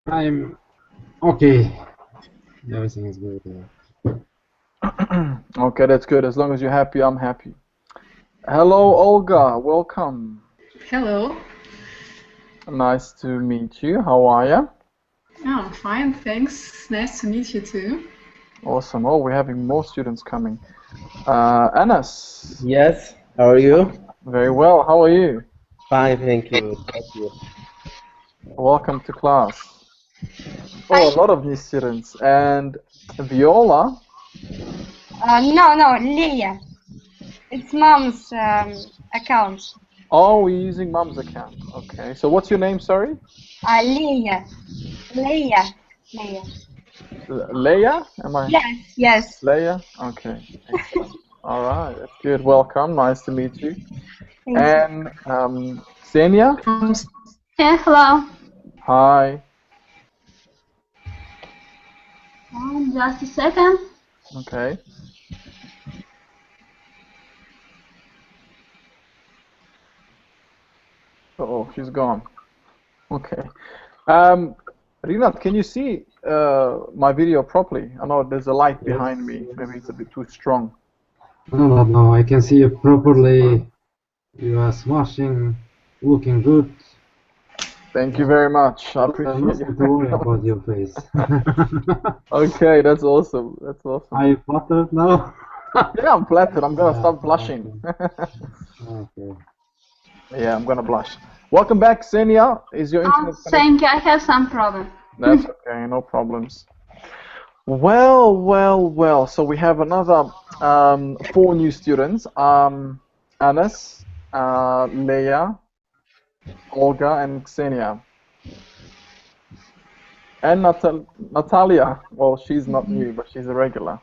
I'm okay. Everything is good. Okay, that's good. As long as you're happy, I'm happy. Hello, Olga. Welcome. Hello. Nice to meet you. How are you? Oh, fine, thanks. Nice to meet you too. Awesome. Oh, we're having more students coming. Anas. Yes, how are you? Very well. How are you? Fine, thank you. Thank you. Welcome to class. Oh, a lot of new students. And Viola. No, Leah. It's mom's account. Oh, we're using mom's account. Okay. So what's your name, sorry? Leah. Leah. Leia? Am I? Yes. Leia? Okay. Excellent. All right. That's good. Welcome. Nice to meet you. Thank And Xenia? Yeah, hello. Hi. Just a second. Okay. Oh, she's gone. Okay. Rinat, can you see my video properly? I know there's a light behind me. Maybe it's a bit too strong. No, I can see you properly. You are smashing, looking good. Thank you very much. I appreciate Nothing to worry about your face. Okay, that's awesome. That's awesome. Are you flattered now? Yeah, I'm flattered. I'm gonna start blushing. Okay. Yeah, I'm gonna blush. Welcome back, Xenia. Is your internet connected? Thank you. I have some problem. That's okay, no problems. Well. So we have another 4 new students. Anas, Leia, Olga, and Xenia. And Natalia. Well, she's not new, but she's a regular.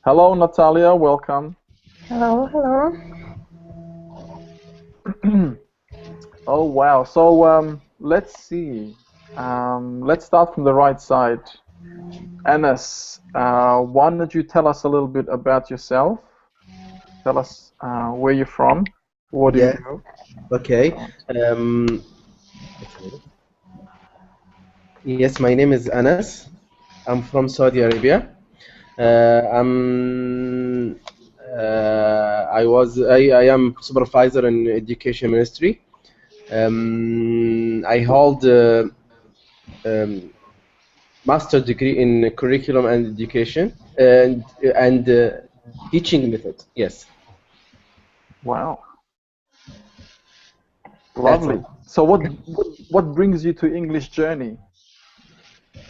Hello, Natalia. Welcome. Hello. Oh, wow. So let's see. Let's start from the right side. Anas, why don't you tell us a little bit about yourself? Tell us where you're from. What do you do? Okay. Yes, my name is Anas. I'm from Saudi Arabia. I am supervisor in education ministry. I hold master degree in curriculum and education and teaching method. Yes. Wow. Lovely. So what brings you to English Journey?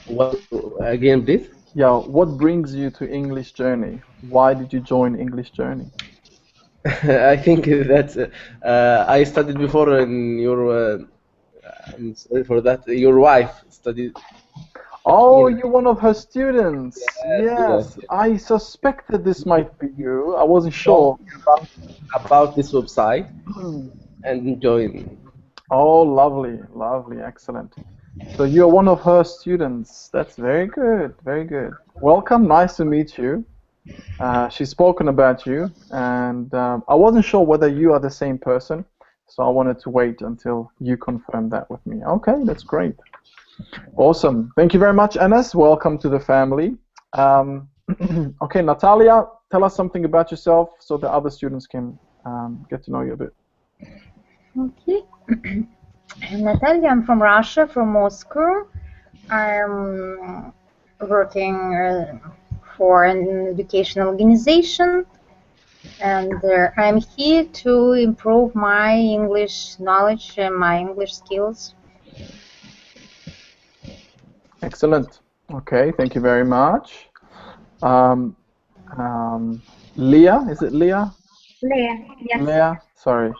What again, please? Yeah, what brings you to English Journey? Why did you join English Journey? I think that I studied before in your. I'm sorry for that. Your wife studied. Oh, you're one of her students. Yes. I suspected this might be you. I wasn't sure. About this website and join. Oh, lovely, excellent. So you're one of her students. That's very good, very good. Welcome, nice to meet you. She's spoken about you, and I wasn't sure whether you are the same person, so I wanted to wait until you confirmed that with me. Okay, that's great. Awesome. Thank you very much, Anas. Welcome to the family. Okay, Natalia, tell us something about yourself so the other students can get to know you a bit. Okay. I'm Natalia. I'm from Russia, from Moscow. I'm working for an educational organization, and I'm here to improve my English knowledge and my English skills. Excellent. Okay, thank you very much. Leah, is it Leah? Leah, yes. Leah, sorry.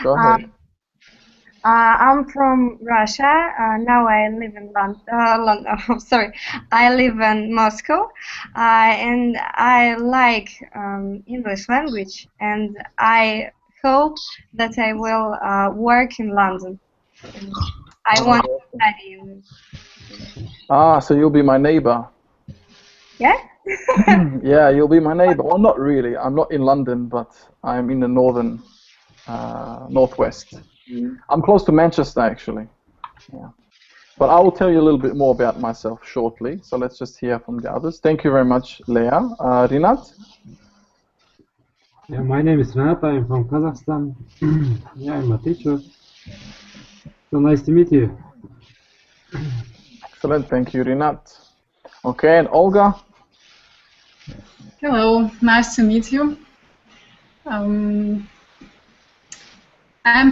Go ahead. I'm from Russia. Now I live in London. Sorry, I live in Moscow, and I like English language, and I hope that I will work in London. I want to study English. So you'll be my neighbor. Yeah? Yeah, you'll be my neighbor. Well, not really. I'm not in London, but I'm in the northwest. I'm close to Manchester, actually. Yeah. But I will tell you a little bit more about myself shortly. So let's just hear from the others. Thank you very much, Leah. Rinat? Yeah, my name is Renat. I'm from Kazakhstan. Yeah, I'm a teacher. So nice to meet you. Excellent. Thank you, Rinat. Okay, and Olga? Hello, nice to meet you. I'm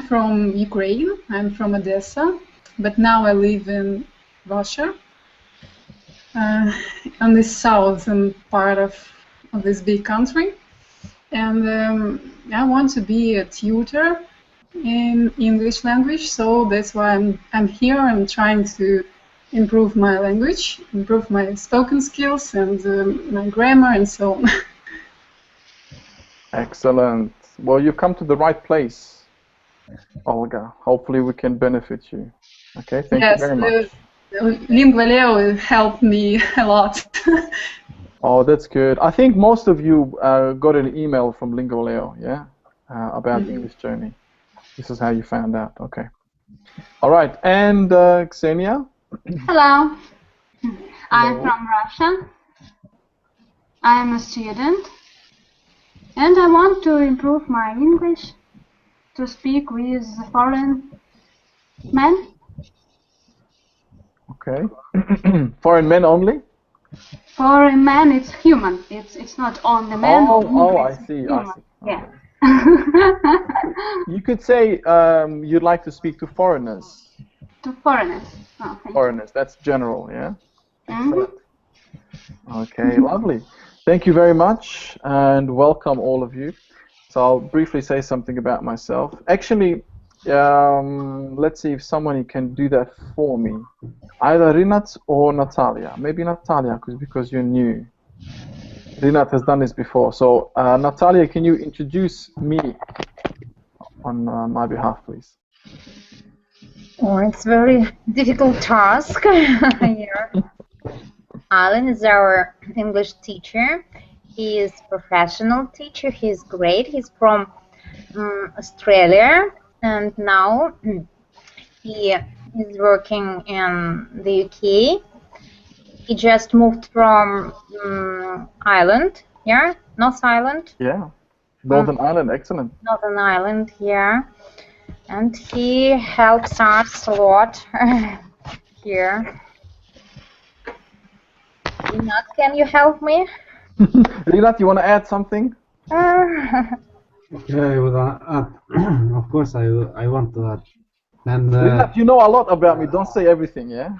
from Ukraine. I'm from Odessa, but now I live in Russia, on the southern part of this big country. And I want to be a tutor in English language, so that's why I'm here. I'm trying to improve my language, improve my spoken skills and my grammar and so on. Excellent. Well, you've come to the right place, Olga. Hopefully we can benefit you. Okay, thank you very much. Lingua Leo helped me a lot. Oh, that's good. I think most of you got an email from Lingua Leo, yeah, about the English journey. This is how you found out. Okay. All right, and Ksenia? Hello. I'm from Russia. I'm a student. And I want to improve my English to speak with foreign men. Okay. Foreign men only? Foreign men, it's human. It's not only men. Oh, I see. I see. Yeah. You could say you'd like to speak to foreigners. To foreigners. Oh, thank Foreigners, that's general, yeah? you. Okay, lovely. Thank you very much, and welcome all of you. So I'll briefly say something about myself. Actually, let's see if somebody can do that for me. Either Rinat or Natalia. Maybe Natalia, because you're new. Rinat has done this before. So Natalia, can you introduce me on my behalf, please? Oh, it's very difficult task here. Alan is our English teacher. He is professional teacher. He's great. He's from Australia, and now he is working in the UK. He just moved from Ireland, yeah, North Ireland. Yeah, Northern Ireland, excellent. Northern Ireland, yeah. And he helps us a lot here. Rinat, can you help me? Rinat, you want to add something? Okay, of course I want to add. And Rinat, you know a lot about me. Don't say everything, yeah?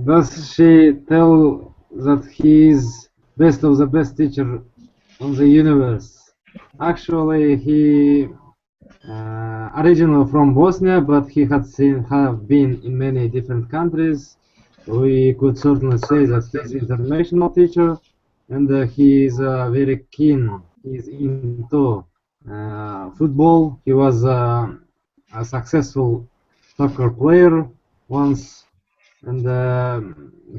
does she tell that he is best of the best teacher on the universe? Actually, he originally from Bosnia, but he have been in many different countries. We could certainly say that he's an international teacher, and he is very keen. He's into football. He was a successful soccer player once, and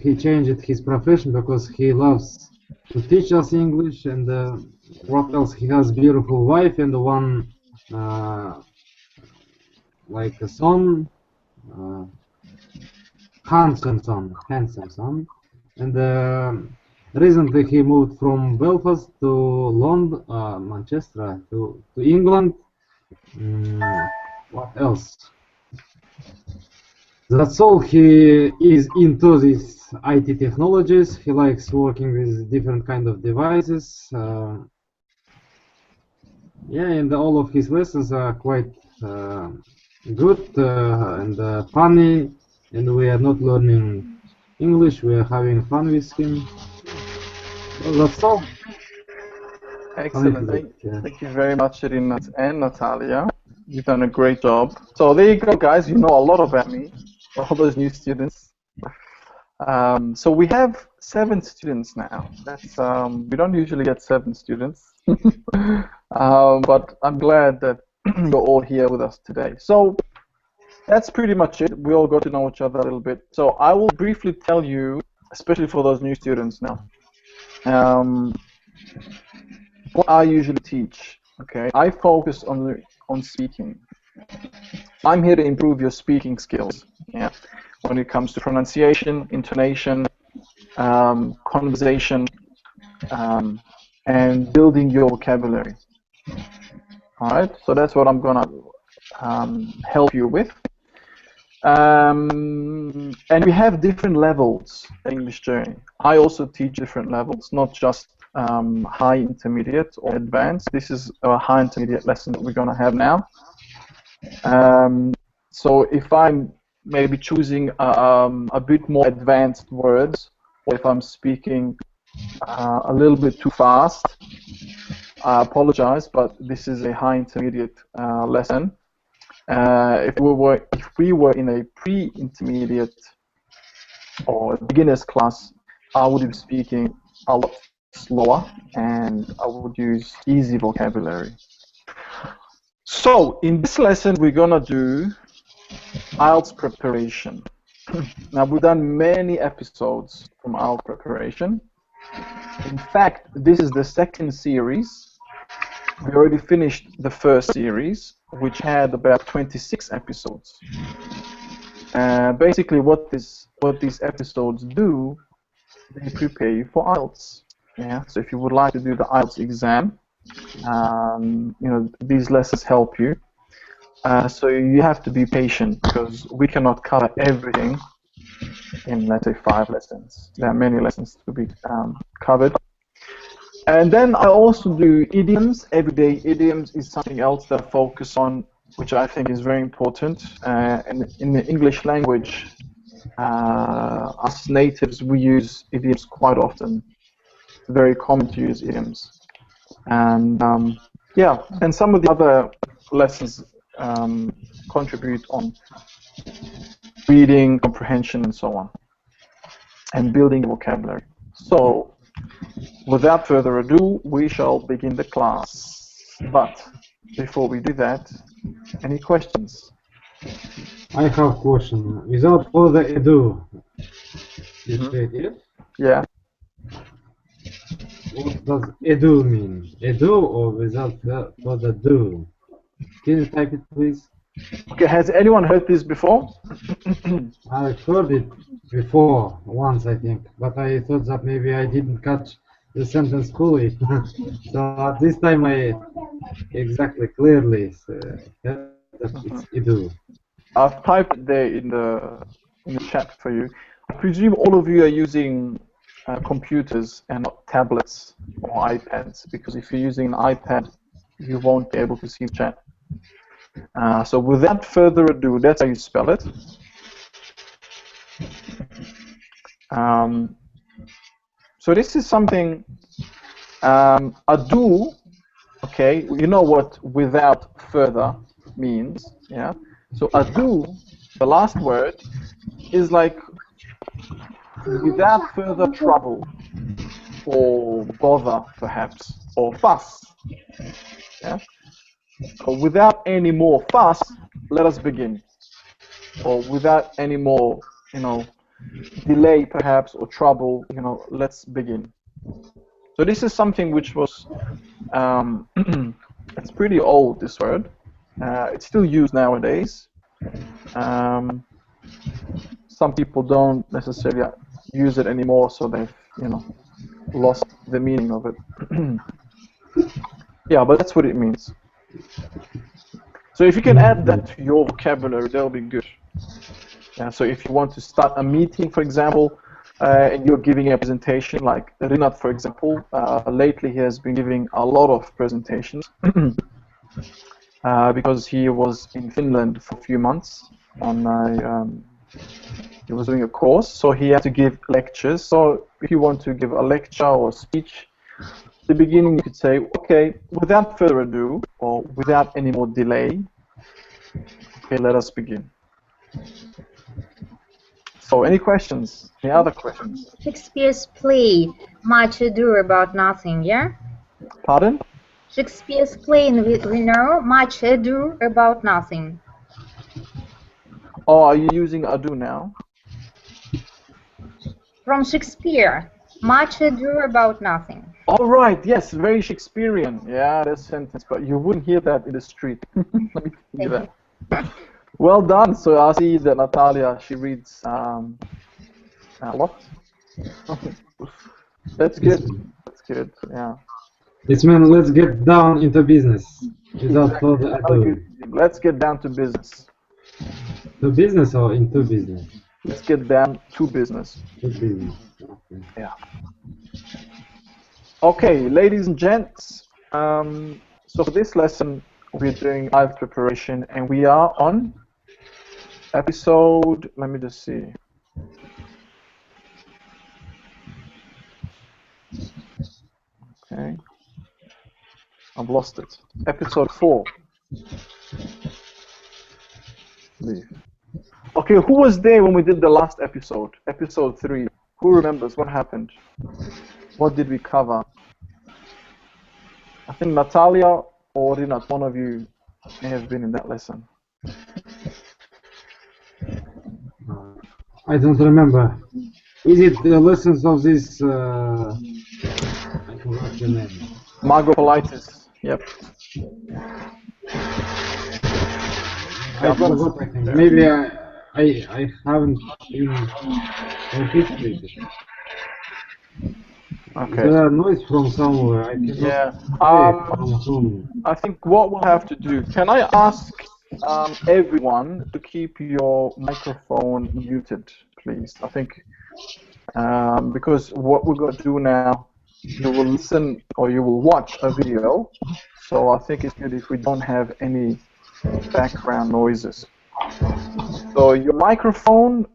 he changed his profession because he loves to teach us English. And what else? He has beautiful wife and one like a son, handsome son. And recently he moved from Belfast to London, Manchester, to England. What else? That's all. He is into these IT technologies. He likes working with different kind of devices. Yeah, and all of his lessons are quite good and funny. And we are not learning English. We are having fun with him. Well, that's all. Excellent. Thank you very much, Rinat and Natalia. You've done a great job. So there you go, guys. You know a lot about me, all those new students. So we have 7 students now. That's we don't usually get 7 students, but I'm glad that you're all here with us today. So that's pretty much it. We all got to know each other a little bit. So I will briefly tell you, especially for those new students now, what I usually teach. Okay, I focus on speaking. I'm here to improve your speaking skills. Yeah, when it comes to pronunciation, intonation, conversation, and building your vocabulary. All right, so that's what I'm gonna help you with. And we have different levels in English Journey. I also teach different levels, not just high, intermediate, or advanced. This is a high intermediate lesson that we're going to have now. So if I'm maybe choosing a bit more advanced words, or if I'm speaking a little bit too fast, I apologize, but this is a high intermediate lesson. If we were in a pre-intermediate or beginner's class, I would be speaking a lot slower and I would use easy vocabulary. So in this lesson, we're gonna do Ielts preparation. Now we've done many episodes from Ielts preparation. In fact, this is the second series. We already finished the first series, which had about 26 episodes. Basically, what these episodes do, they prepare you for Ielts. Yeah. So if you would like to do the Ielts exam, you know, these lessons help you. So you have to be patient because we cannot cover everything in, let's say, 5 lessons. There are many lessons to be covered. And then I also do idioms. Everyday idioms is something else that I focus on, which I think is very important. And in the English language, us natives, we use idioms quite often. It's very common to use idioms. And yeah, and some of the other lessons contribute on reading, comprehension, and so on, and building vocabulary. So, without further ado, we shall begin the class. But before we do that, any questions? I have a question. Without further ado, you said yes? Yeah. What does ado mean? Ado or without further ado? Can you type it, please? Okay, has anyone heard this before? I've heard it before, once I think, but I thought that maybe I didn't catch the sentence fully. So at this time I exactly, clearly heard that it's ado. I've typed it there in the chat for you. I presume all of you are using computers and not tablets or iPads, because if you're using an iPad, you won't be able to see the chat. So without further ado, that's how you spell it. So this is something, ado, okay, you know what without further means, yeah? So ado, the last word, is like without further trouble, or bother, perhaps, or fuss, yeah? Or without any more fuss, let us begin. Or without any more, you know, delay, perhaps, or trouble, you know, let's begin. So this is something which was, it's pretty old, this word. It's still used nowadays. Some people don't necessarily use it anymore, so they've, you know, lost the meaning of it. Yeah, but that's what it means. So if you can add that to your vocabulary, that'll be good. Yeah, so if you want to start a meeting, for example, and you're giving a presentation, like Rinat, for example, lately he has been giving a lot of presentations because he was in Finland for a few months on he was doing a course, so he had to give lectures. So if you want to give a lecture or a speech, at the beginning you could say, okay, without further ado, or without any more delay, okay, let us begin. So any questions? Any other questions? Shakespeare's play, Much Ado About Nothing, yeah? Pardon? Shakespeare's play, we know, Much Ado About Nothing. Oh, are you using ado now? From Shakespeare, Much Ado About Nothing. All right, yes, very Shakespearean. Yeah, that sentence, but you wouldn't hear that in the street. Let me tell you that. Well done. So I see that Natalia, she reads a lot. That's good. That's good. Yeah. It's mean let's get down into business without Exactly. further ado. Let's get down to business. To business or into business? Let's get down to business. To business. Okay. Yeah. Okay, ladies and gents. So for this lesson, we're doing Ielts preparation, and we are on episode. Let me just see. Okay. I've lost it. Episode 4. Leave. Okay, who was there when we did the last episode? Episode 3. Who remembers what happened? What did we cover? I think Natalia or Rinat, one of you may have been in that lesson. I don't remember. Is it the lessons of this? I forgot the name. Margopolitis. Yep. I forgot. I think maybe I haven't been participated. Okay. There are noise from somewhere. I cannot Yeah. say from whom. I think what we'll have to do. Can I ask everyone to keep your microphone muted, please? I think because what we're going to do now, you will listen or you will watch a video. So I think it's good if we don't have any background noises. So your microphone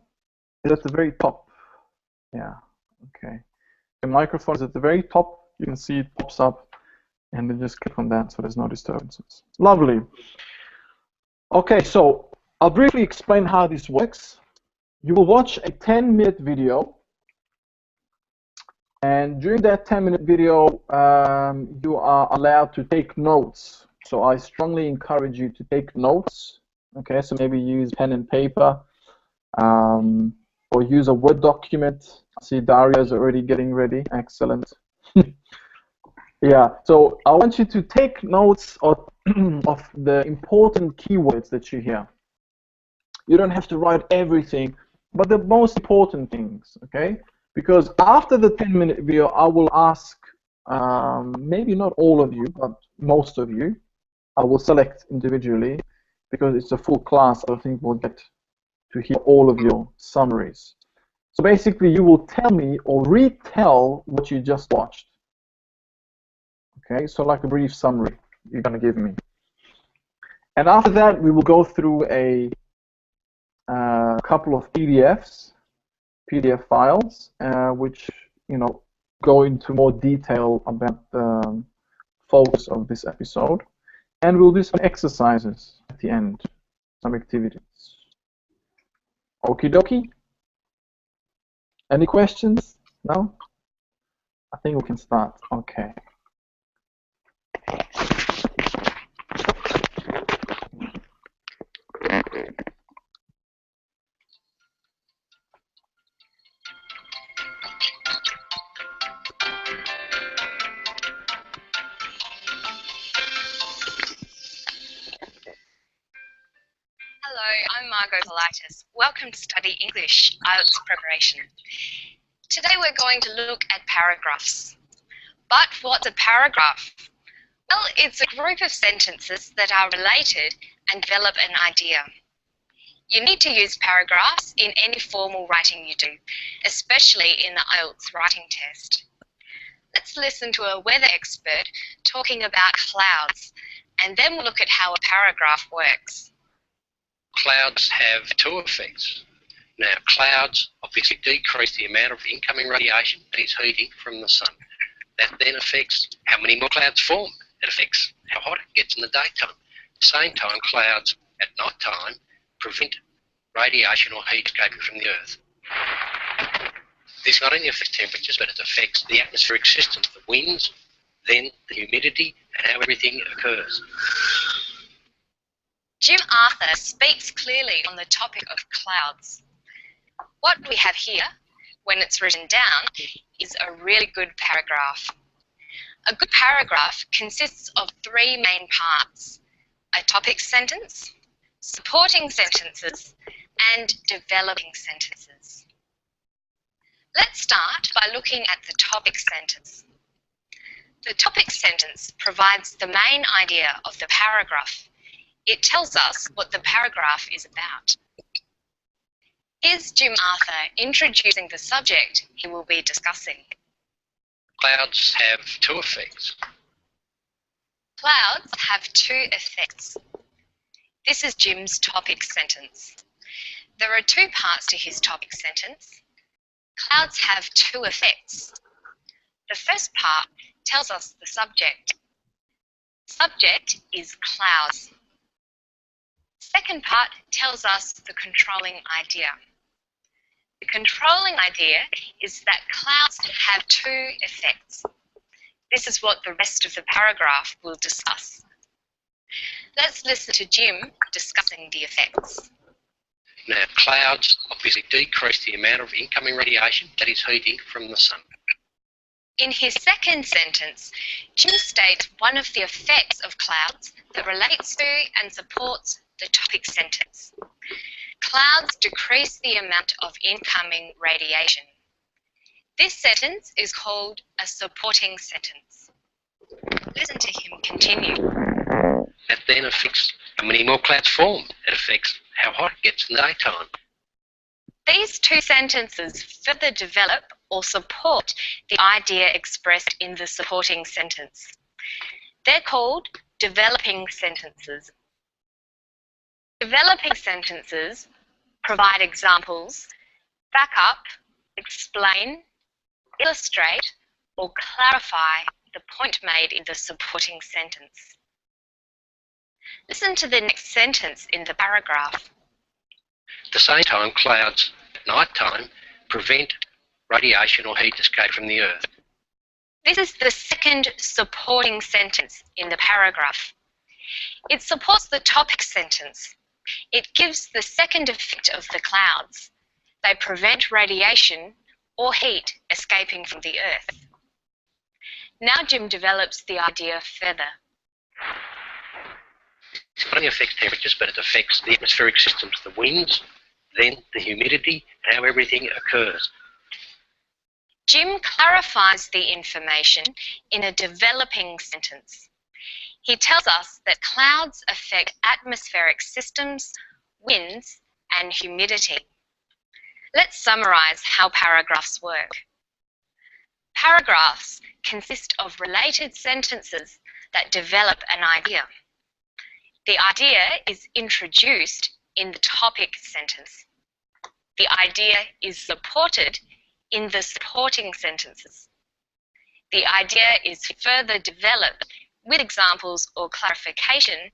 is at the very top. Yeah. Okay. The microphone is at the very top. You can see it pops up, and then just click on that so there's no disturbances. Lovely. Okay, so I'll briefly explain how this works. You will watch a 10-minute video, and during that 10-minute video, you are allowed to take notes. So I strongly encourage you to take notes. Okay, so maybe use pen and paper, or use a Word document. I see Daria's already getting ready. Excellent. Yeah, so I want you to take notes of the important keywords that you hear. You don't have to write everything, but the most important things, okay? Because after the 10-minute video, I will ask, maybe not all of you, but most of you, I will select individually, because it's a full class. I don't think we'll get to hear all of your summaries. So basically, you will tell me or retell what you just watched. Okay, so like a brief summary you're going to give me. And after that, we will go through a couple of PDF files, which, you know, go into more detail about the focus of this episode. And we'll do some exercises at the end, some activities. Okie dokie? Any questions? No? I think we can start. Okay. Hello, I'm Margot Politis. Welcome to Study English, Ielts Preparation. Today we're going to look at paragraphs. But what's a paragraph? Well, it's a group of sentences that are related and develop an idea. You need to use paragraphs in any formal writing you do, especially in the Ielts writing test. Let's listen to a weather expert talking about clouds, and then we'll look at how a paragraph works. Clouds have two effects. Now, clouds obviously decrease the amount of incoming radiation that is heating from the sun. That then affects how many more clouds form. It affects how hot it gets in the daytime. At the same time, clouds at night time prevent radiation or heat escaping from the Earth. This not only affects temperatures, but it affects the atmospheric systems, the winds, then the humidity, and how everything occurs. Jim Arthur speaks clearly on the topic of clouds. What we have here, when it's written down, is a really good paragraph. A good paragraph consists of three main parts: a topic sentence, supporting sentences, and developing sentences. Let's start by looking at the topic sentence. The topic sentence provides the main idea of the paragraph. It tells us what the paragraph is about. Here's Jim Arthur introducing the subject he will be discussing. Clouds have two effects. Clouds have two effects. This is Jim's topic sentence. There are two parts to his topic sentence. Clouds have two effects. The first part tells us the subject. Subject is clouds. Second part tells us the controlling idea. The controlling idea is that clouds have two effects. This is what the rest of the paragraph will discuss. Let's listen to Jim discussing the effects. Now, clouds obviously decrease the amount of incoming radiation that is heating from the sun. In his second sentence, Jim states one of the effects of clouds that relates to and supports the topic sentence. Clouds decrease the amount of incoming radiation. This sentence is called a supporting sentence. Listen to him continue. That then affects how many more clouds form. It affects how hot it gets in the daytime. These two sentences further develop or support the idea expressed in the supporting sentence. They're called developing sentences. Developing sentences provide examples, back up, explain, illustrate, or clarify the point made in the supporting sentence. Listen to the next sentence in the paragraph. At the same time, clouds at night time prevent radiation or heat escape from the Earth. This is the second supporting sentence in the paragraph. It supports the topic sentence. It gives the second effect of the clouds. They prevent radiation or heat escaping from the Earth. Now Jim develops the idea further. It not only affects temperatures, but it affects the atmospheric systems, the winds, then the humidity, and how everything occurs. Jim clarifies the information in a developing sentence. He tells us that clouds affect atmospheric systems, winds, and humidity. Let's summarize how paragraphs work. Paragraphs consist of related sentences that develop an idea. The idea is introduced in the topic sentence. The idea is supported in the supporting sentences. The idea is further developed with examples or clarification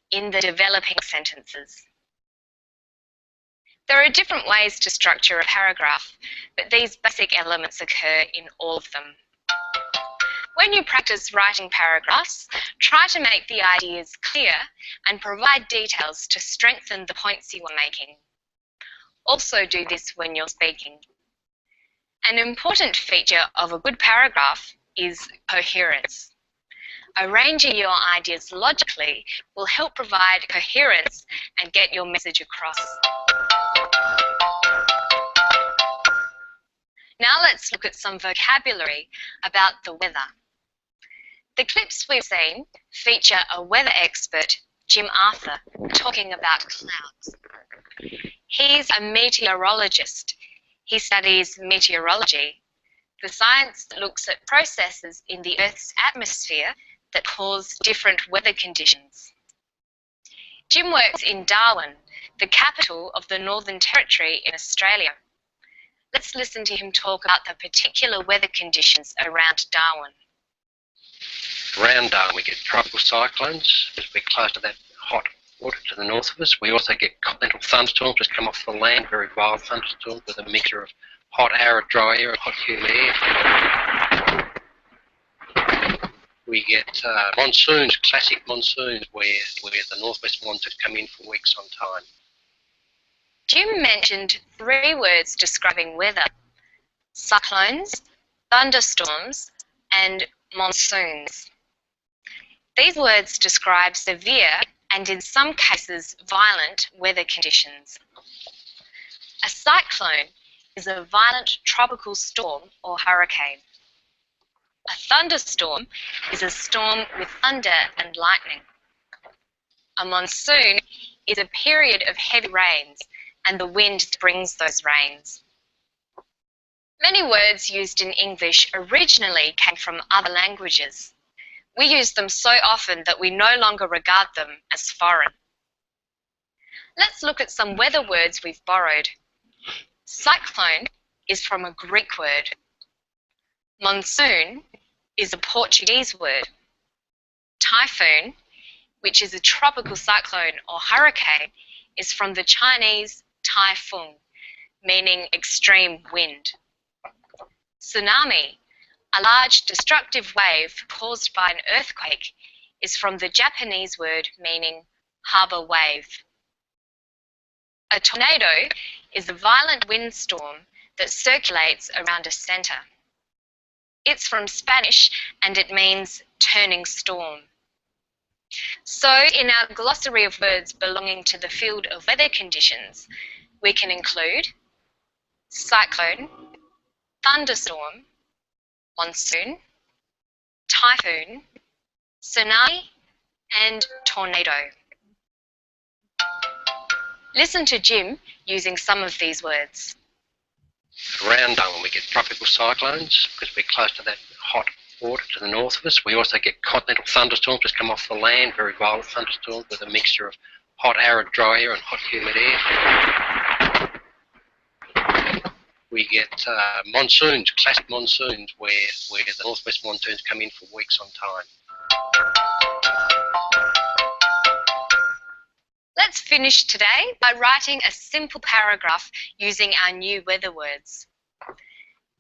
in the developing sentences. There are different ways to structure a paragraph, but these basic elements occur in all of them. When you practice writing paragraphs, try to make the ideas clear and provide details to strengthen the points you are making. Also do this when you're speaking. An important feature of a good paragraph is coherence. Arranging your ideas logically will help provide coherence and get your message across. Now let's look at some vocabulary about the weather. The clips we've seen feature a weather expert, Jim Arthur, talking about clouds. He's a meteorologist. He studies meteorology, the science that looks at processes in the Earth's atmosphere that cause different weather conditions. Jim works in Darwin, the capital of the Northern Territory in Australia. Let's listen to him talk about the particular weather conditions around Darwin. Around Darwin we get tropical cyclones, as we're close to that hot water to the north of us. We also get continental thunderstorms that come off the land, very wild thunderstorms with a mixture of hot, arid, dry air and hot, humid air. We get monsoons, classic monsoons, where the northwest ones have come in for weeks on time. Jim mentioned 3 words describing weather: cyclones, thunderstorms, and monsoons. These words describe severe and in some cases violent weather conditions. A cyclone is a violent tropical storm or hurricane. A thunderstorm is a storm with thunder and lightning. A monsoon is a period of heavy rains, and the wind brings those rains. Many words used in English originally came from other languages. We use them so often that we no longer regard them as foreign. Let's look at some weather words we've borrowed. Cyclone is from a Greek word. Monsoon is a Portuguese word. Typhoon, which is a tropical cyclone or hurricane, is from the Chinese typhoon, meaning extreme wind. Tsunami, a large destructive wave caused by an earthquake, is from the Japanese word meaning harbour wave. A tornado is a violent windstorm that circulates around a centre. It's from Spanish and it means turning storm. So in our glossary of words belonging to the field of weather conditions, we can include cyclone, thunderstorm, monsoon, typhoon, tsunami, and tornado. Listen to Jim using some of these words. Around when we get tropical cyclones, because we're close to that hot water to the north of us. We also get continental thunderstorms that come off the land, very violent thunderstorms with a mixture of hot, arid, dry air and hot, humid air. We get monsoons, classic monsoons, where the northwest monsoons come in for weeks on time. Let's finish today by writing a simple paragraph using our new weather words.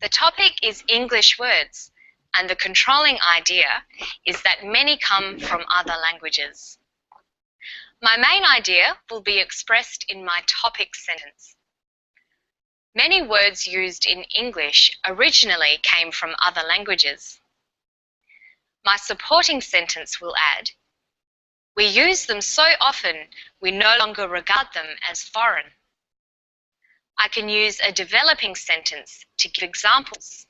The topic is English words, and the controlling idea is that many come from other languages. My main idea will be expressed in my topic sentence. Many words used in English originally came from other languages. My supporting sentence will add, we use them so often we no longer regard them as foreign. I can use a developing sentence to give examples.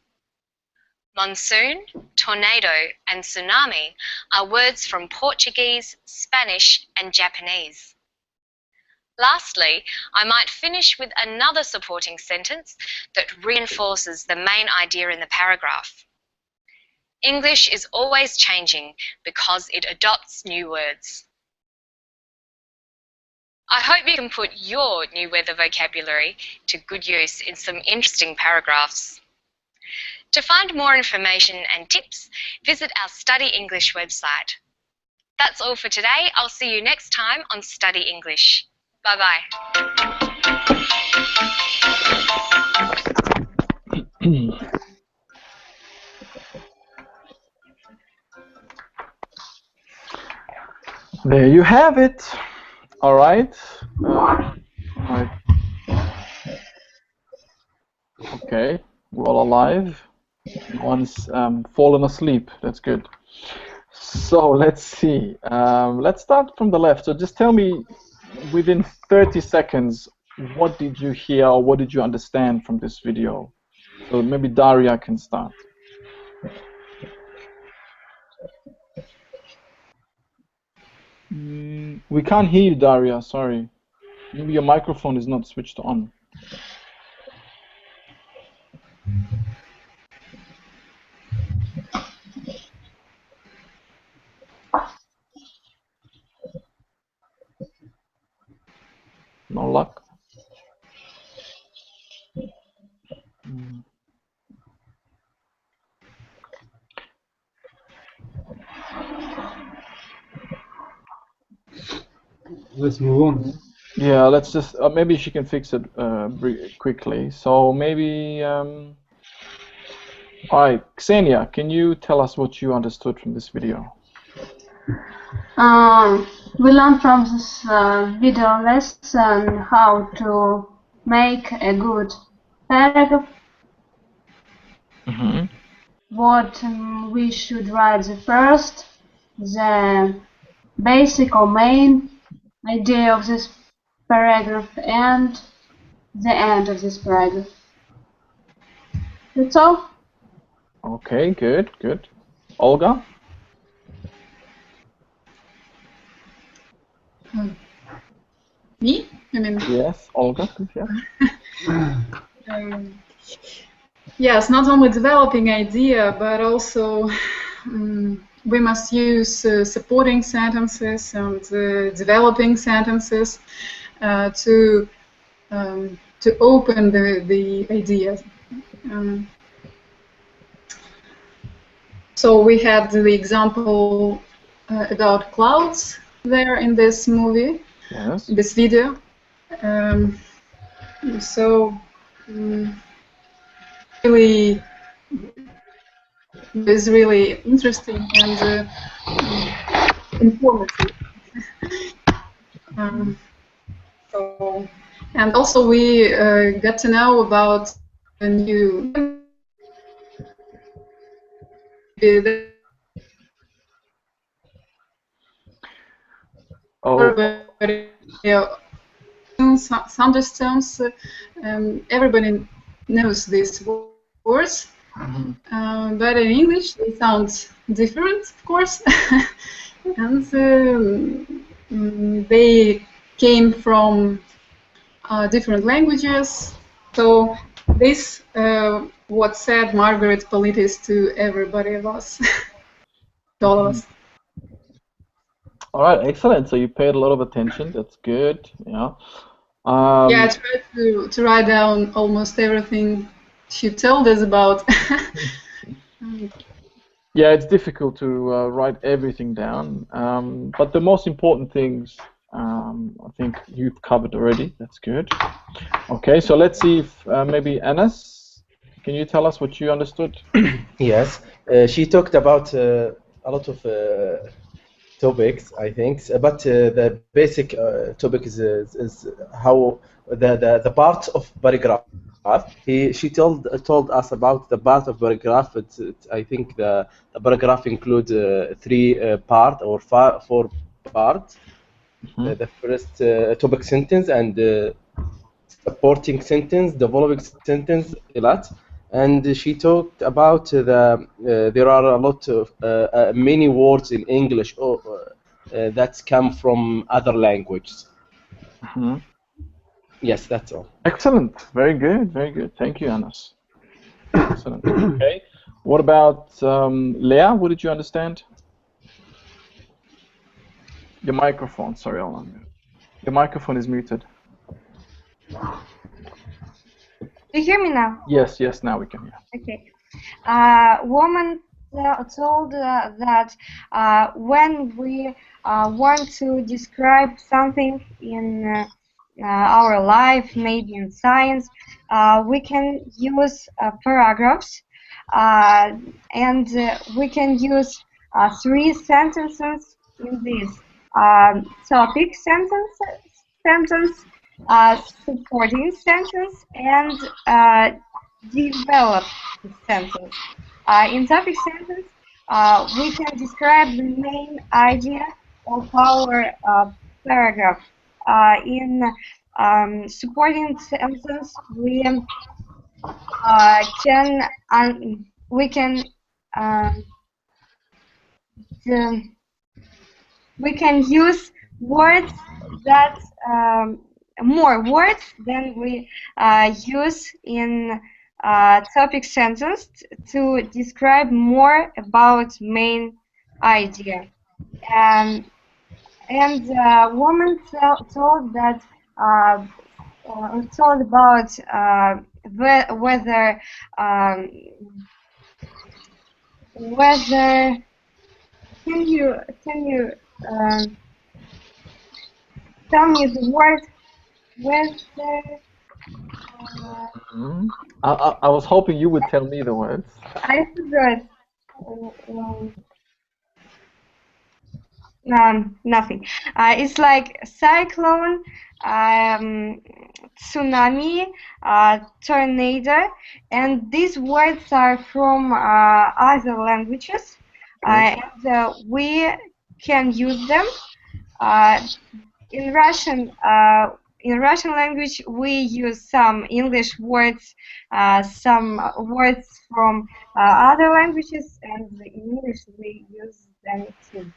Monsoon, tornado, and tsunami are words from Portuguese, Spanish, and Japanese. Lastly, I might finish with another supporting sentence that reinforces the main idea in the paragraph. English is always changing because it adopts new words. I hope you can put your new weather vocabulary to good use in some interesting paragraphs. To find more information and tips, visit our Study English website. That's all for today. I'll see you next time on Study English. Bye-bye. There you have it. All right. Right. Okay, we're all alive. One's fallen asleep. That's good. So let's see. Let's start from the left. So just tell me, within 30 seconds, what did you hear or what did you understand from this video? So maybe Daria can start. We can't hear you, Daria. Sorry. Maybe your microphone is not switched on. No luck. Let's move on. Yeah, let's just maybe she can fix it quickly. So maybe all right, Xenia, can you tell us what you understood from this video? We learned from this video lesson how to make a good paragraph. Mm-hmm. What we should write the first, the basic or main idea of this paragraph and the end of this paragraph. That's all. Okay, good, good. Olga? Me? I mean, Yes, Olga, please, yeah. Yes, not only developing idea, but also we must use supporting sentences and developing sentences to open the idea. So we had the example about clouds there in this movie, yes. in this video. Really is really interesting and informative. And also we got to know about a new thunderstorms. Everybody knows these words, but in English they sound different, of course, and they came from different languages. So this what said Margaret Politis to everybody of us, to all of us. All right, excellent. So you paid a lot of attention. That's good. Yeah. Yeah, I tried to write down almost everything she told us about. Yeah, it's difficult to write everything down, but the most important things I think you've covered already. That's good. Okay, so let's see if maybe Anas, can you tell us what you understood? Yes, she talked about a lot of topics, I think, but the basic topic is how the part of paragraph. She told us about the part of paragraph. I think the paragraph includes three part or four parts. The first topic sentence and supporting sentence, developing sentence, a lot. And she talked about there are a lot of many words in English that come from other languages. Yes, that's all. Excellent. Very good. Very good. Thank you, Anas. Excellent. Okay. What about Leah? What did you understand? Your microphone. Sorry, hold on. Your microphone is muted. Do you hear me now? Yes, yes, now we can hear. Okay. Woman told that when we want to describe something in our life, maybe in science, we can use paragraphs, and we can use three sentences in this topic sentence, supporting sentence, and develop sentence. In topic sentence, we can describe the main idea of our paragraph. In supporting sentence, we can use words that more words than we use in topic sentence to describe more about main idea. And woman told that told about whether can you tell me the word whether I was hoping you would tell me the words. I forgot. Nothing. It's like cyclone, tsunami, tornado, and these words are from other languages, and we can use them. in Russian language, we use some English words, some words from other languages, and in English we use them too.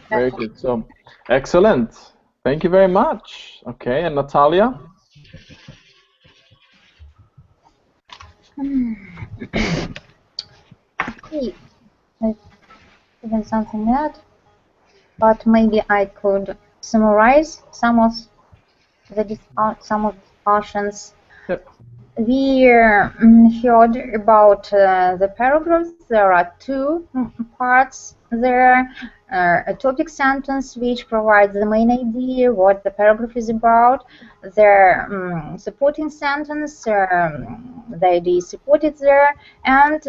Very good. So, excellent. Thank you very much. Okay, and Natalia? Okay, even something that, but maybe I could summarize some of the discussions. Yep. We heard about the paragraphs. There are two parts there. A topic sentence which provides the main idea, what the paragraph is about. The supporting sentence, the idea is supported there, and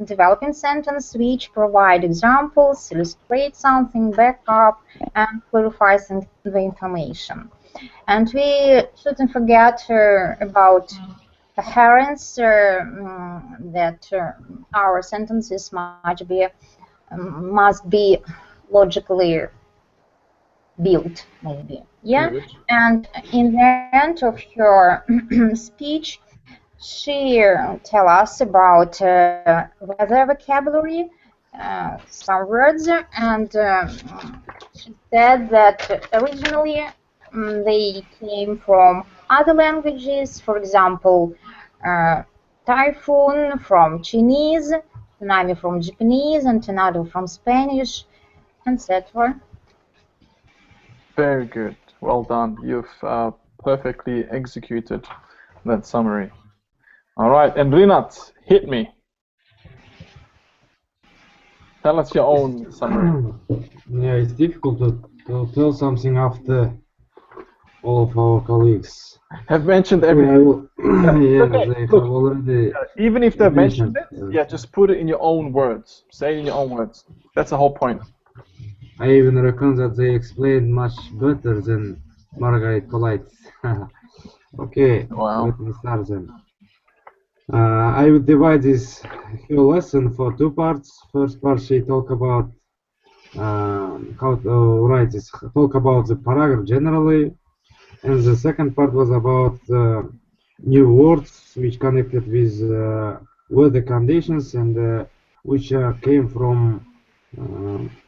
developing sentence which provide examples, illustrate something, back up, and clarifies the information. And we shouldn't forget about coherence, that our sentences must be logically built, maybe. Yeah. Good. And in the end of her speech, she tell us about weather vocabulary, some words, and she said that originally they came from other languages, for example, typhoon from Chinese, tsunami from Japanese, and tornado from Spanish, etc. Very good. Well done. You've perfectly executed that summary. All right, and Rinat, hit me. Tell us your own summary. Yeah, it's difficult to tell something after all of our colleagues. Have mentioned everything. Yeah, Okay. they have Look, already even if they've mentioned mentioned it, yeah, just put it in your own words. Say it in your own words. That's the whole point. I even reckon that they explained much better than Margaret Polite. Okay, Wow. let me start then. I would divide this whole lesson for two parts. First part, she talk about how to write this, talk about the paragraph generally, and the second part was about new words which connected with weather conditions and which came from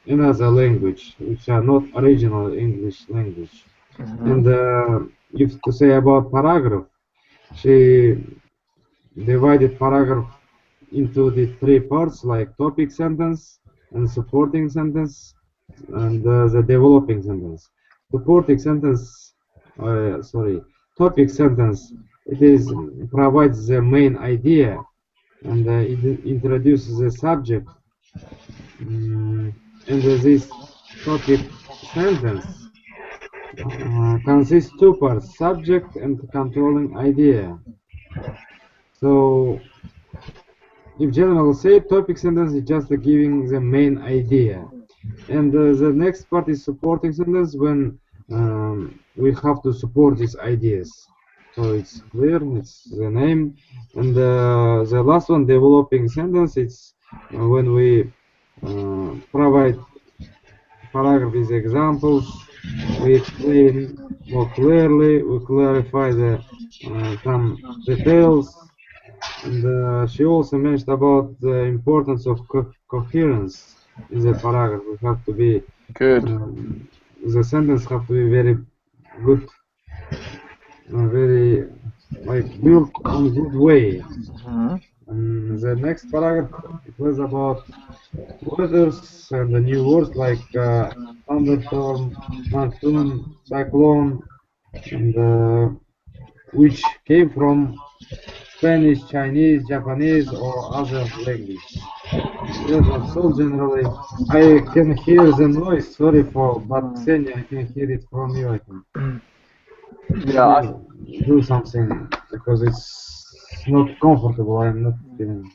another language, which are not original English language. And if to say about paragraph, she divided paragraph into the three parts, like topic sentence and supporting sentence and the developing sentence. Supporting sentence, topic sentence, it is provides the main idea and it introduces the subject. And this topic sentence consists two parts, subject and controlling idea. So, in general, say topic sentence is just giving the main idea, and the next part is supporting sentence when we have to support these ideas. So it's clear, it's the name, and the last one, developing sentence, it's when we provide paragraph with examples, we explain more clearly, we clarify the some details. And she also mentioned about the importance of coherence in the paragraph. We have to be good. The sentence have to be very good, very like built on good way. And the next paragraph it was about weathers and the new words like thunderstorm, monsoon, cyclone, and which came from Spanish, Chinese, Japanese, or other languages. Yeah, that's all generally. I can hear the noise, sorry for, but Ksenia, I can hear it from you, I think. Yeah, do something, because it's not comfortable, I'm not feeling.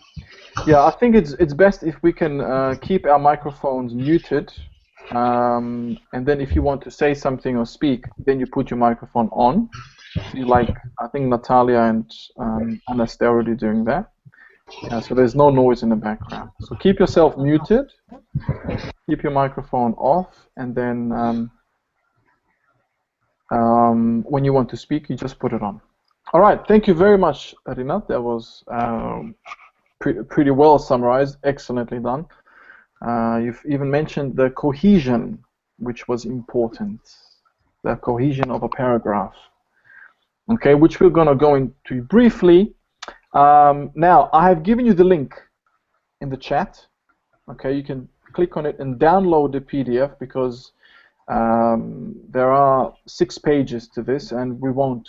Yeah, I think it's best if we can keep our microphones muted, and then if you want to say something or speak, then you put your microphone on. So you like, I think Natalia and Anas, they're already doing that. Yeah, so there's no noise in the background. So keep yourself muted, keep your microphone off, and then When you want to speak, you just put it on. All right, thank you very much, Rinat. That was pretty well summarized, excellently done. You've even mentioned the cohesion, which was important, the cohesion of a paragraph. Okay, which we're going to go into briefly. Now, I have given you the link in the chat. Okay, you can click on it and download the PDF because there are 6 pages to this, and we won't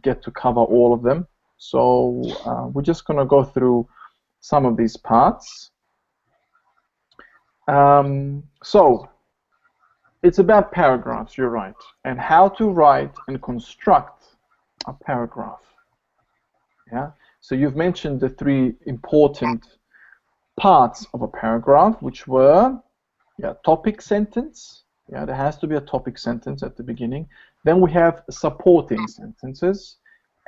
get to cover all of them. So we're just going to go through some of these parts. So it's about paragraphs, you're right, and how to write and construct a paragraph. Yeah. So you've mentioned the 3 important parts of a paragraph, which were, topic sentence. Yeah, there has to be a topic sentence at the beginning. Then we have supporting sentences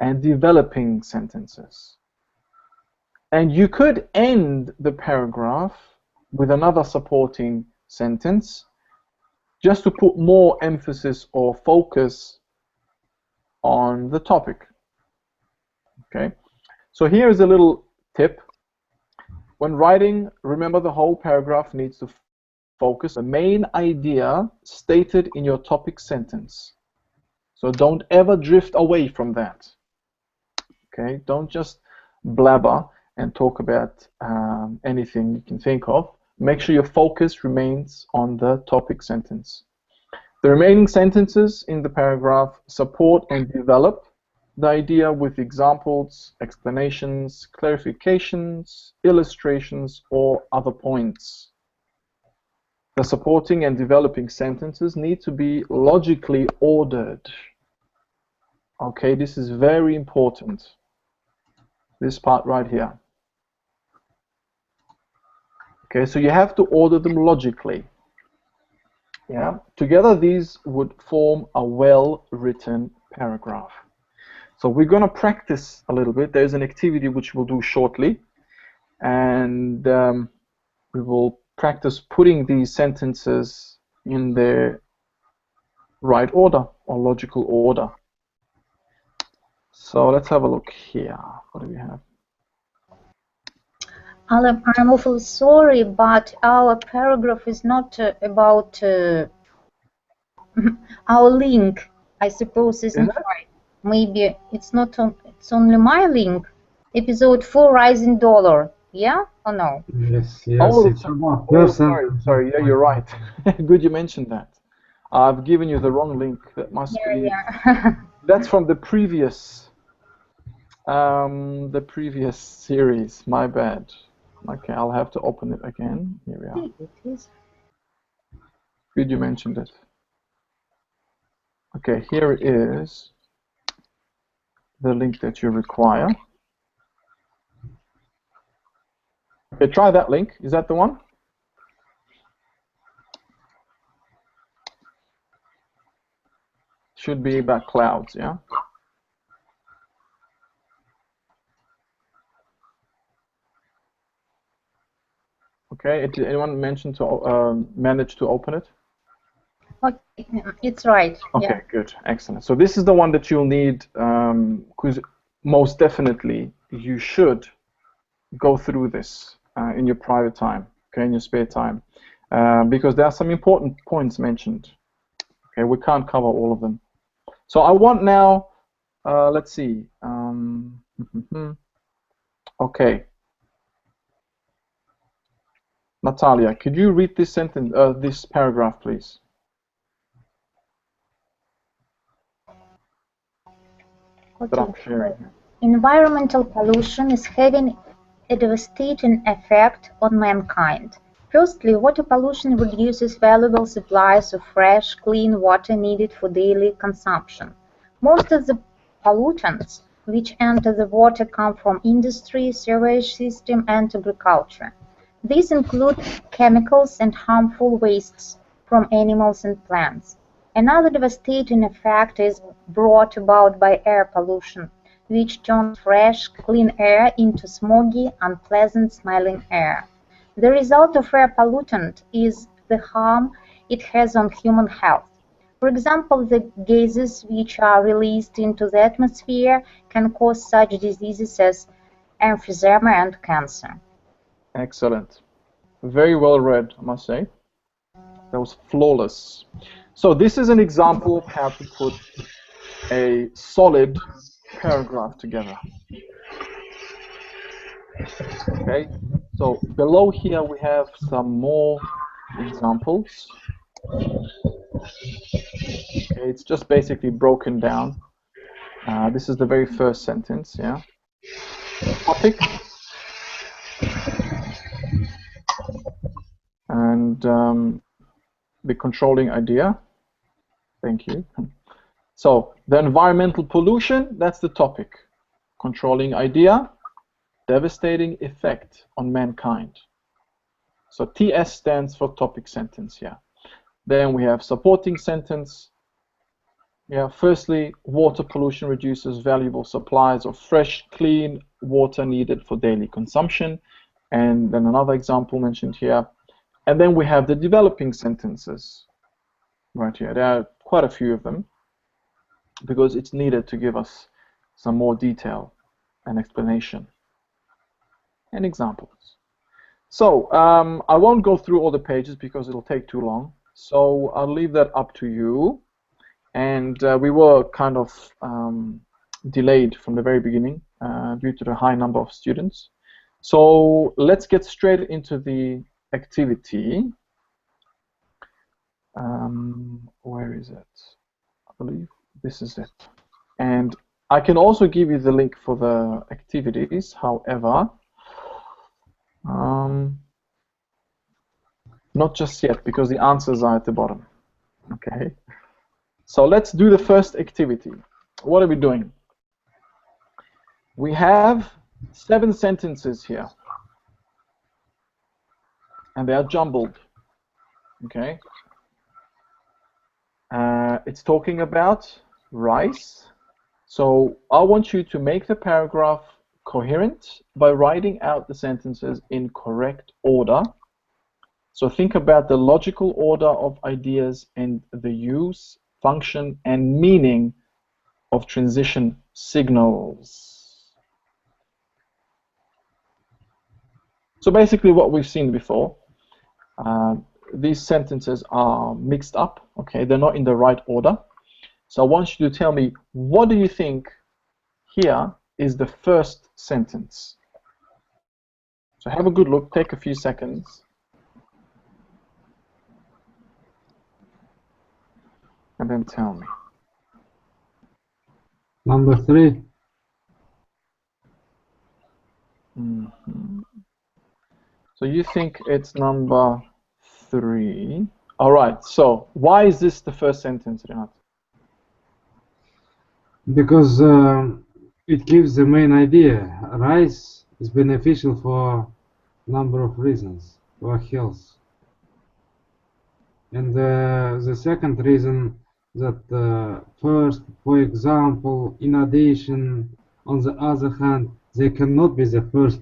and developing sentences. And you could end the paragraph with another supporting sentence just to put more emphasis or focus on the topic. Okay, so here is a little tip. When writing, remember the whole paragraph needs to focus the main idea stated in your topic sentence. So don't ever drift away from that. Okay, don't just blabber and talk about anything you can think of. Make sure your focus remains on the topic sentence. The remaining sentences in the paragraph support and develop the idea with examples, explanations, clarifications, illustrations, or other points. The supporting and developing sentences need to be logically ordered. Okay, this is very important. This part right here. Okay, so you have to order them logically. Yeah, together these would form a well-written paragraph. So we're going to practice a little bit. There's an activity which we'll do shortly, and we will practice putting these sentences in their right order or logical order. So let's have a look here. What do we have? Alan, I'm awfully sorry, but our paragraph is not about our link. I suppose isn't right. Maybe it's not on. It's only my link. Episode 4, Rising Dollar. Yeah or no? Yes, yes, Oh, it's about person. sorry, yeah, you're right. Good you mentioned that. I've given you the wrong link. That must be. Yeah. That's from the previous series. My bad. Okay, I'll have to open it again. Here we are. It is. Good you mentioned it. Okay, here it is. The link that you require. Okay, try that link. Is that the one? Should be about clouds, yeah? Okay, did anyone mention to manage to open it? Okay, it's right. Okay, yeah. Good, excellent. So this is the one that you'll need, because most definitely you should go through this in your private time, okay, in your spare time, because there are some important points mentioned. Okay, we can't cover all of them. So I want now, let's see. Okay. Natalia, could you read this sentence, this paragraph, please? Okay. Environmental pollution is having a devastating effect on mankind. Firstly, water pollution reduces valuable supplies of fresh, clean water needed for daily consumption. Most of the pollutants which enter the water come from industry, sewage system, and agriculture. These include chemicals and harmful wastes from animals and plants. Another devastating effect is brought about by air pollution, which turns fresh, clean air into smoggy, unpleasant-smelling air. The result of air pollutant is the harm it has on human health. For example, the gases which are released into the atmosphere can cause such diseases as emphysema and cancer. Excellent. Very well read, I must say. That was flawless. So this is an example of how to put a solid paragraph together. Okay, so below here we have some more examples. Okay, it's just basically broken down. This is the very first sentence, yeah. Topic. And the controlling idea. Thank you. So the environmental pollution, that's the topic. Controlling idea, devastating effect on mankind. So TS stands for topic sentence here. Then we have supporting sentence. Yeah, firstly, water pollution reduces valuable supplies of fresh, clean water needed for daily consumption. And then another example mentioned here. And then we have the developing sentences right here. There are quite a few of them because it's needed to give us some more detail and explanation and examples. So I won't go through all the pages because it'll take too long. So I'll leave that up to you. And we were kind of delayed from the very beginning due to the high number of students. So let's get straight into the activity. Where is it? I believe this is it. And I can also give you the link for the activities, however, not just yet because the answers are at the bottom. Okay. So let's do the first activity. What are we doing? We have 7 sentences here. And they are jumbled. Okay. It's talking about rice. So I want you to make the paragraph coherent by writing out the sentences in correct order. So think about the logical order of ideas and the use, function, and meaning of transition signals. So basically what we've seen before, these sentences are mixed up, okay? They're not in the right order. So I want you to tell me, what do you think here is the first sentence? So have a good look, take a few seconds. And then tell me. Number 3. Mm-hmm. So you think it's number 3. All right, so why is this the first sentence, Renat? Because it gives the main idea. Rice is beneficial for a number of reasons, for health. And the second reason that first, for example, in addition, on the other hand, they cannot be the first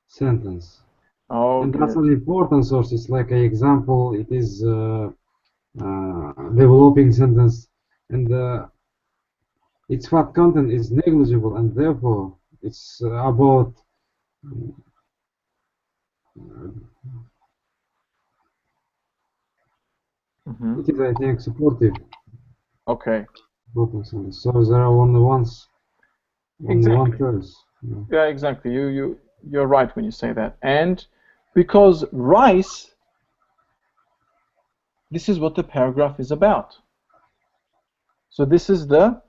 sentence. Oh, and good. that's an important source. It's like an example. It is developing sentence, and its fact content is negligible, and therefore it's about it is, I think, supportive. Okay. So there are only once, only one choice. Yeah, exactly. You're right when you say that. And because rice, this is what the paragraph is about. So this is the,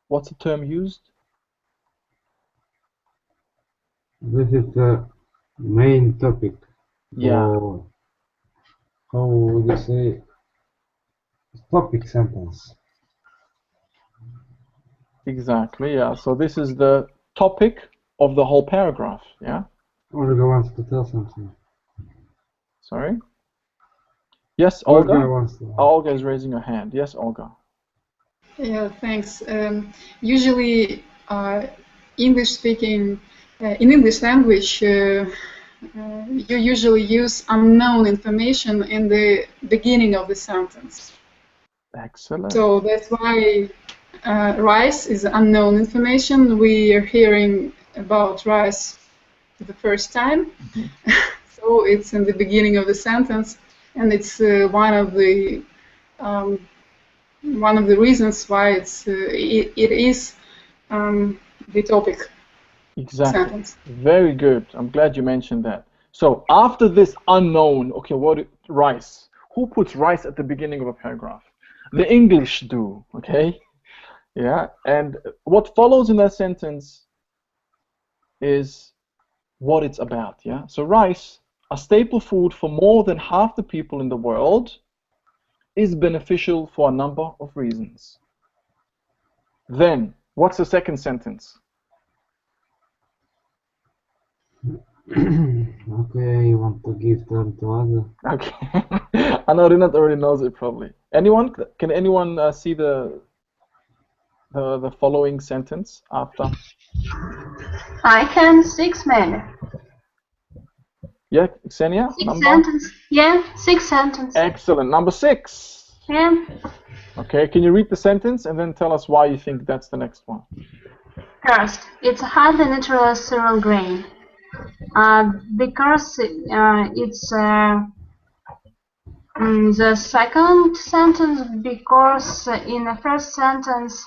what's the term used? This is the main topic. Yeah. Or, how would you say, topic sentence? Exactly, yeah. So this is the topic of the whole paragraph, yeah? Olga wants to tell something. Sorry? Yes, Olga? Olga wants to. Olga is raising her hand. Yes, Olga. Yeah, thanks. Usually, English speaking, in English language, you usually use unknown information in the beginning of the sentence. Excellent. So that's why rice is unknown information. We are hearing about rice for the first time. So it's in the beginning of the sentence, and it's one of the reasons why it is the topic. Exactly. Sentence. Very good. I'm glad you mentioned that. So after this unknown, okay, rice? Who puts rice at the beginning of a paragraph? The English do, okay? Yeah, and what follows in that sentence is what it's about, yeah? So rice, a staple food for more than half the people in the world, is beneficial for a number of reasons. Then, what's the second sentence? Okay, I want to give turn to other. Okay. I know Rinat already knows it probably. Anyone? Can anyone see the following sentence after? I can 6 men. Yeah, Xenia? 6 sentence. Yeah, 6 sentence. Excellent. Number 6. Yeah. Okay, can you read the sentence and then tell us why you think that's the next one? First, it's a highly natural cereal grain. Because it's the second sentence, because in the first sentence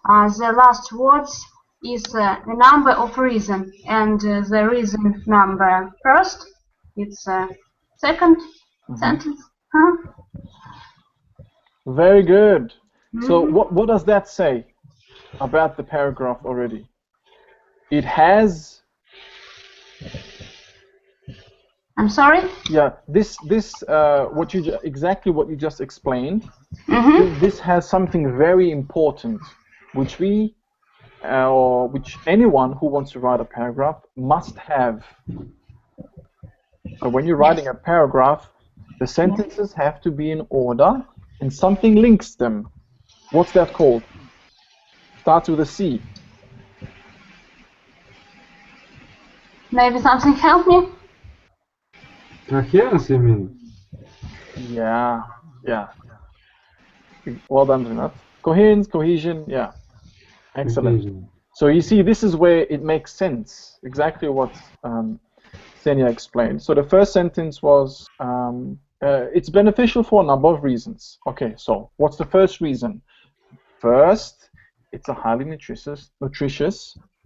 the last words is a number of reason, and the reason number first, it's second sentence. Huh? Very good. So what does that say about the paragraph already? It has... I'm sorry? Yeah, exactly what you just explained. This has something very important, which which anyone who wants to write a paragraph must have. So when you're writing a paragraph, the sentences have to be in order, and something links them. What's that called? Starts with a C. Maybe something help me? Coherence, you mean? Yeah. Well done, Renat. Cohesion, yeah. Excellent. Cohesion. So you see, this is where it makes sense. Exactly what Xenia explained. So the first sentence was, it's beneficial for a number of reasons. Okay, so what's the first reason? First, it's a highly nutritious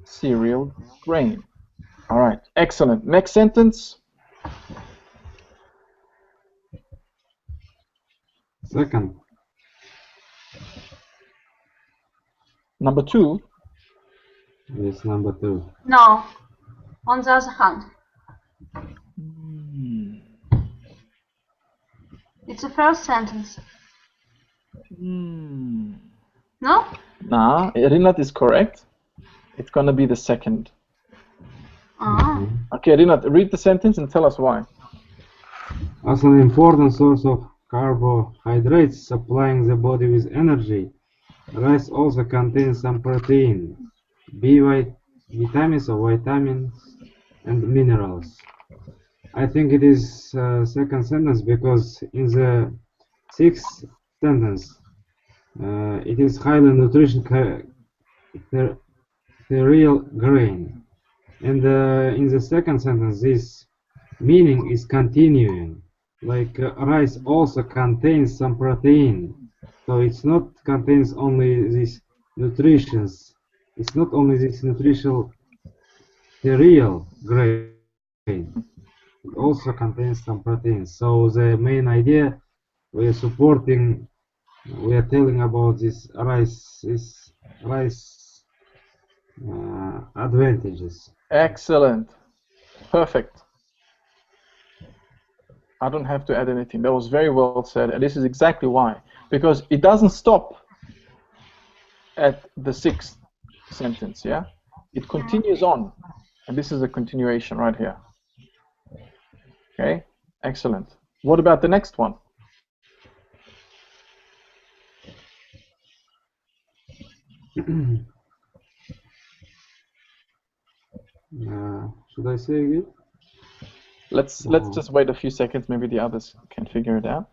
cereal grain. All right, excellent. Next sentence. Second. Number 2. Yes, number 2. No, on the other hand. It's the first sentence. No? Nah, Rinat is correct. It's going to be the second. Okay, Rinat, read the sentence and tell us why. As an important source of carbohydrates supplying the body with energy, rice also contains some protein, vitamins or vitamins, and minerals. I think it is second sentence because in the sixth sentence it is highly nutrition cereal grain, and in the second sentence this meaning is continuing, like rice also contains some protein, so it's not contains only this nutritions, it's not only this nutritional cereal grain, it also contains some proteins. So the main idea we are supporting, we are telling about this rice advantages. Excellent. Perfect. I don't have to add anything. That was very well said, and this is exactly why. Because it doesn't stop at the sixth sentence, yeah? It continues on, and this is a continuation right here. Okay, excellent. What about the next one? Should I say it? Let's just wait a few seconds. Maybe the others can figure it out.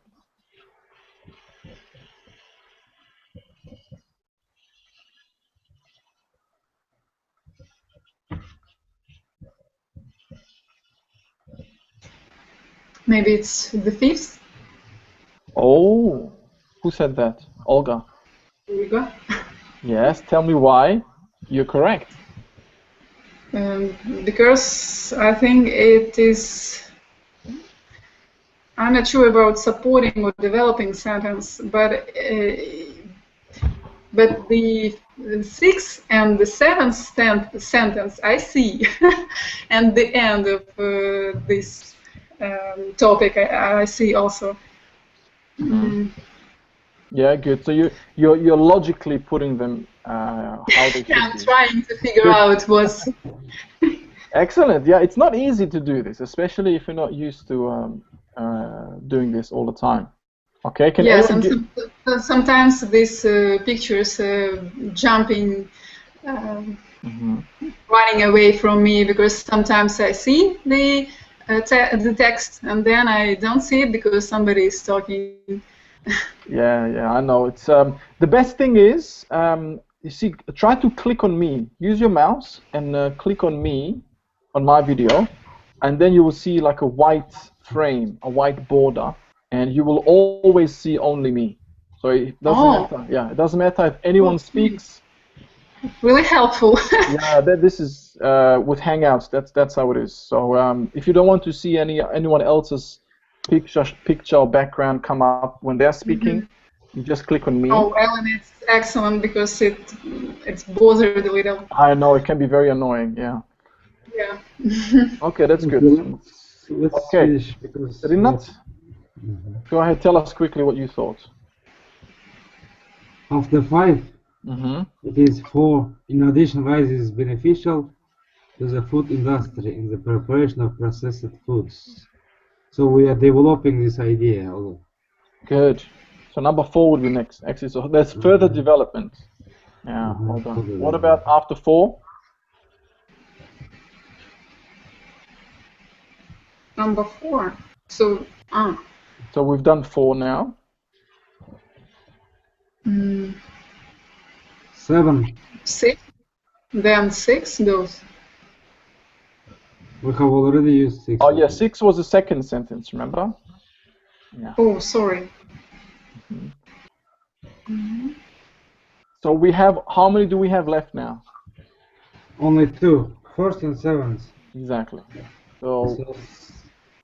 Maybe it's the fifth. Oh, who said that? Olga. Here we go. Yes, tell me why. You're correct. Because I think it is. I'm not sure about supporting or developing sentence, but the sixth and the seventh sentence I see, and the end of this topic I see also. Yeah, good. So you're logically putting them how they should I'm be. trying to figure out what's. Excellent. Yeah, it's not easy to do this, especially if you're not used to doing this all the time. Okay. Can Yes, anyone and sometimes these pictures jumping, running away from me, because sometimes I see the text and then I don't see it because somebody is talking. Yeah, I know. It's the best thing is you see, try to click on me. Use your mouse and click on me on my video, and then you will see like a white frame, a white border, and you will always see only me. So it doesn't matter. Yeah, it doesn't matter if anyone speaks. Really helpful. Yeah, this is with Hangouts. That's how it is. So if you don't want to see anyone else's picture or background come up when they're speaking, you just click on me. Oh, well, and it's excellent because it's bothered a little. I know it can be very annoying. Yeah. Yeah. Okay, that's good. Let's okay, finish because Rinat, go ahead. Tell us quickly what you thought. Of the 5, it is 4. In addition, rice is beneficial to the food industry in the preparation of processed foods. So we are developing this idea. Good. So number 4 would be next. Actually, so there's further development. Yeah, well done. What about after 4? Number 4. So So we've done 4 now. 7. 6. Then 6 goes. We have already used 6. Oh yeah, 6 was the second sentence, remember? Yeah. Oh, sorry. So we have, how many do we have left now? Only 2, 1st and 7th. Exactly. So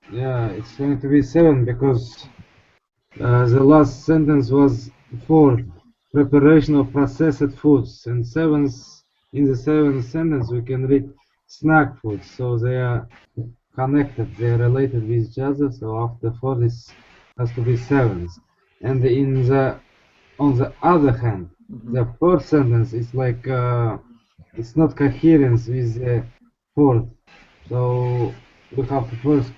yeah, it's going to be 7 because the last sentence was 4, preparation of processed foods, and in the 7th sentence we can read snack foods, so they are connected, they are related with each other. So after 4 this has to be 7th, and on the other hand, the 4th sentence is like it's not coherent with the 4th, so we have to first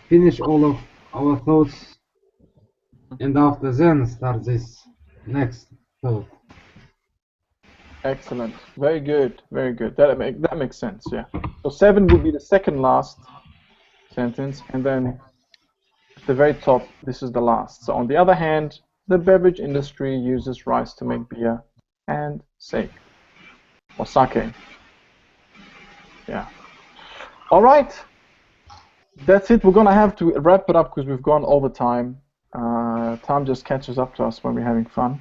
finish all of our thoughts and after then start this next thought. excellent. Very good. Very good. That makes sense. Yeah. So 7 would be the second last sentence, and then at the very top, this is the last. So on the other hand, the beverage industry uses rice to make beer and sake or sake. Yeah. All right. That's it. We're gonna have to wrap it up because we've gone over time. Time just catches up to us when we're having fun.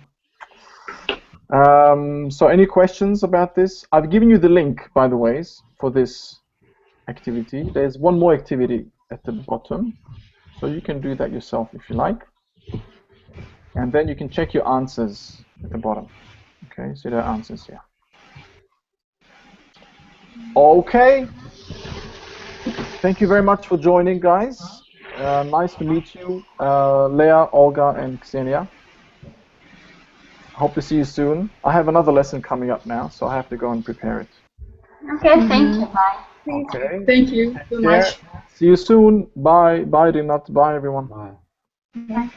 So any questions about this? I've given you the link, by the way, for this activity. There's one more activity at the bottom, so you can do that yourself if you like. And then you can check your answers at the bottom. Okay, so there are answers here. Okay. Thank you very much for joining, guys. Nice to meet you, Leah, Olga, and Ksenia. Hope to see you soon. I have another lesson coming up now, so I have to go and prepare it. Okay, thank you. Bye. Okay. Thank you so much. See you soon. Bye. Bye, Rinat. Bye, everyone. Bye. Bye.